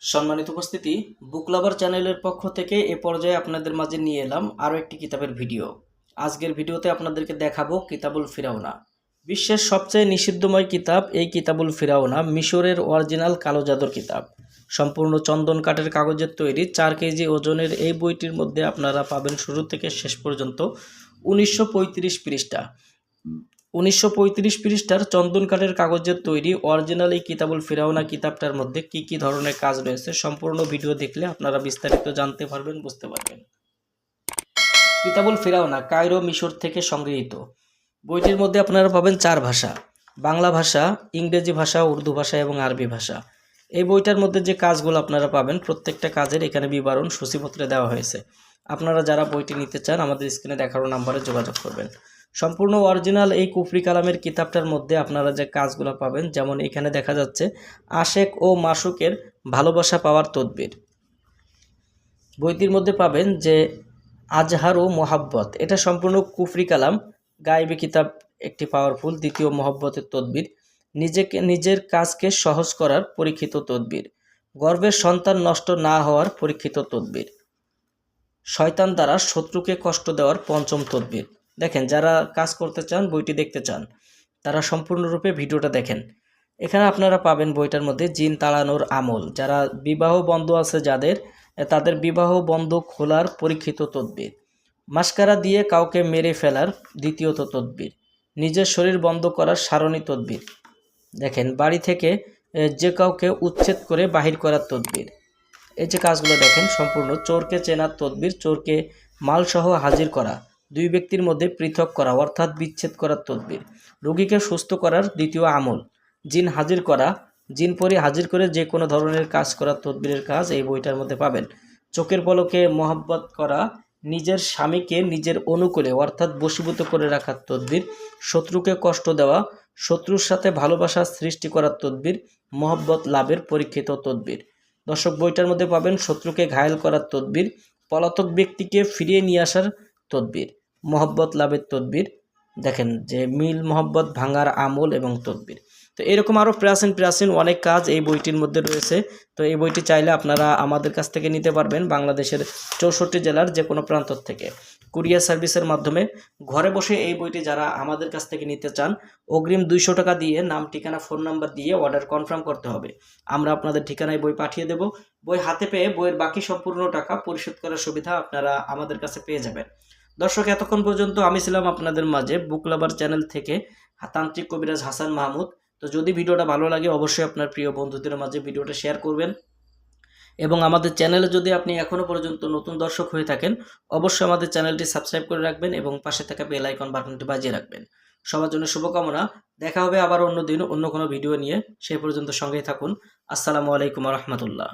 সম্মানিত উপস্থিতি, বুক লাভার চ্যানেলের পক্ষ থেকে এ পর্যায়ে আপনাদের মাঝে নিয়ে এলাম আরও একটি কিতাবের ভিডিও। আজকের ভিডিওতে আপনাদেরকে দেখাবো কিতাবুল ফিরাউনা। বিশ্বের সবচেয়ে নিষিদ্ধময় কিতাব এই কিতাবুল ফিরাউনা মিশরের অরিজিনাল কালো জাদুর কিতাব। সম্পূর্ণ চন্দন কাঠের কাগজের তৈরি 4 কেজি ওজনের এই বইটির মধ্যে আপনারা পাবেন শুরু থেকে শেষ পর্যন্ত 1935 পৃষ্ঠা। 1935 পৃষ্ঠার চন্দন কাঠের কাগজের তৈরি অরিজিনাল এই কিতাবুল ফিরাউনা কিতাবটার মধ্যে কি ধরনের কাজ রয়েছে সম্পূর্ণ ভিডিও দেখলে আপনারা বিস্তারিত জানতে পারবেন, বুঝতে পারবেন। কিতাবুল ফিরাউনা কায়রো মিশর থেকে সংগৃহীত। বইটির মধ্যে আপনারা পাবেন 4 ভাষা: বাংলা ভাষা, ইংরেজি ভাষা, উর্দু ভাষা এবং আরবি ভাষা। এই বইটার মধ্যে যে কাজগুলো আপনারা পাবেন প্রত্যেকটা কাজের এখানে বিবরণ সূচিপত্রে দেওয়া হয়েছে। আপনারা যারা বইটি নিতে চান আমাদের স্ক্রিনে দেখানো নাম্বারে যোগাযোগ করবেন। সম্পূর্ণ অরিজিনাল এই কুফরি কালামের কিতাবটার মধ্যে আপনারা যে কাজগুলো পাবেন, যেমন এখানে দেখা যাচ্ছে আশেক ও মাসুকের ভালোবাসা পাওয়ার তদবির। বইটির মধ্যে পাবেন যে আজহার ও মোহাব্বত, এটা সম্পূর্ণ কুফরি কালাম, গায়েবী কিতাব, একটি পাওয়ারফুল। দ্বিতীয় মোহাব্বতের তদবির, নিজের কাজকে সহজ করার পরীক্ষিত তদবির। গর্ভের সন্তান নষ্ট না হওয়ার পরীক্ষিত তদবির। শয়তান দ্বারা শত্রুকে কষ্ট দেওয়ার পঞ্চম তদবির। দেখেন, যারা কাজ করতে চান, বইটি দেখতে চান, তারা সম্পূর্ণরূপে ভিডিওটা দেখেন। এখানে আপনারা পাবেন বইটার মধ্যে জিন তাড়ানোর আমল, যারা বিবাহ বন্ধ আছে তাদের বিবাহ বন্ধ খোলার পরীক্ষিত তদবির। মাস্কারা দিয়ে কাউকে মেরে ফেলার দ্বিতীয়ত তদবির। নিজের শরীর বন্ধ করার সারণী তদবির। দেখেন, বাড়ি থেকে যে কাউকে উচ্ছেদ করে বাহির করার তদবির। এই যে কাজগুলো দেখেন, সম্পূর্ণ চোরকে চেনার তদবির, চোরকে মালসহ হাজির করা, 2 ব্যক্তির মধ্যে পৃথক করা অর্থাৎ বিচ্ছেদ করার তদবির। রোগীকে সুস্থ করার দ্বিতীয় আমল, জিন হাজির করা, জিন পরি হাজির করে যে কোনো ধরনের কাজ করার তদবিরের কাজ এই বইটার মধ্যে পাবেন। চোখের পলকে মোহাব্বত করা, নিজের স্বামীকে নিজের অনুকূলে অর্থাৎ বশীভূত করে রাখার তদবির। শত্রুকে কষ্ট দেওয়া, শত্রুর সাথে ভালোবাসা সৃষ্টি করার তদবির, মোহাব্বত লাভের পরীক্ষিত তদবির। দর্শক, বইটার মধ্যে পাবেন শত্রুকে ঘায়েল করার তদবির, পলাতক ব্যক্তিকে ফিরিয়ে নিয়ে আসার তদবির, মোহাব্বত লাভের তদবির। দেখেন যে মিল মোহাব্বত ভাঙার আমল এবং তদবির। তো এরকম আরও প্রাচীন অনেক কাজ এই বইটির মধ্যে রয়েছে। তো এই বইটি চাইলে আপনারা আমাদের কাছ থেকে নিতে পারবেন বাংলাদেশের 64 জেলার যে কোনো প্রান্ত থেকে কুরিয়ার সার্ভিসের মাধ্যমে। ঘরে বসে এই বইটি যারা আমাদের কাছ থেকে নিতে চান, অগ্রিম 200 টাকা দিয়ে নাম, ঠিকানা, ফোন নাম্বার দিয়ে অর্ডার কনফার্ম করতে হবে। আমরা আপনাদের ঠিকানায় বই পাঠিয়ে দেব। বই হাতে পেয়ে বইয়ের বাকি সম্পূর্ণ টাকা পরিশোধ করার সুবিধা আপনারা আমাদের কাছে পেয়ে যাবেন। দর্শক, এতক্ষণ পর্যন্ত আমি ছিলাম আপনাদের মাঝে বুক লাভার চ্যানেল থেকে তান্ত্রিক কবিরাজ হাসান মাহমুদ। তো যদি ভিডিওটা ভালো লাগে অবশ্যই আপনার প্রিয় বন্ধুদের মাঝে ভিডিওটা শেয়ার করবেন, এবং আমাদের চ্যানেলে যদি আপনি এখনও পর্যন্ত নতুন দর্শক হয়ে থাকেন অবশ্যই আমাদের চ্যানেলটি সাবস্ক্রাইব করে রাখবেন এবং পাশে থাকা বেল আইকন বাটনটি বাজিয়ে রাখবেন। সবার জন্য শুভকামনা। দেখা হবে আবার অন্য দিন অন্য কোনো ভিডিও নিয়ে। সেই পর্যন্ত সঙ্গেই থাকুন। আসসালামু আলাইকুম ওয়া রাহমাতুল্লাহ।